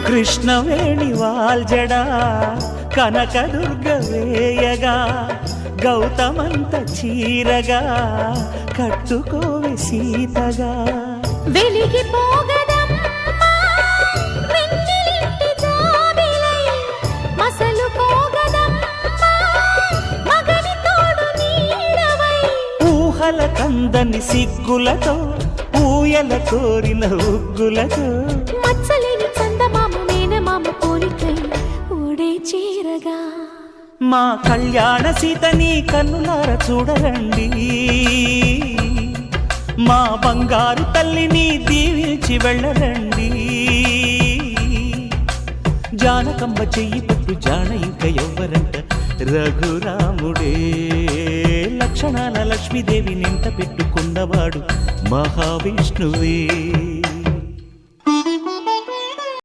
కృష్ణవేణి వాల్జడా కనకదుర్గ వేయగా గౌతమంత చీరగా కట్టుకోవే సీతగా వెలిగిపోగదమ్మా వెన్నెలింటి జాబిలై మసలుకోగదమ్మా మగని తోడు నీడవై ఊహల కందని సిగ్గులతో ఊయల కోరిన ఉగ్గులతో మచ్చలేని చందమామ మేనమామ పోలికై ఓడే చీరగా మా కళ్యాణ సీతని కన్నులార చూడరండి మా బంగారు తల్లిని దీవించి వెళ్ళరండి జానకమ్మ చెయ్యి పట్టు జాన ఇంక ఎవ్వరంట రఘురాముడే లక్షణాల లక్ష్మీదేవి నింట పెట్టుకున్నవాడు మహావిష్ణువే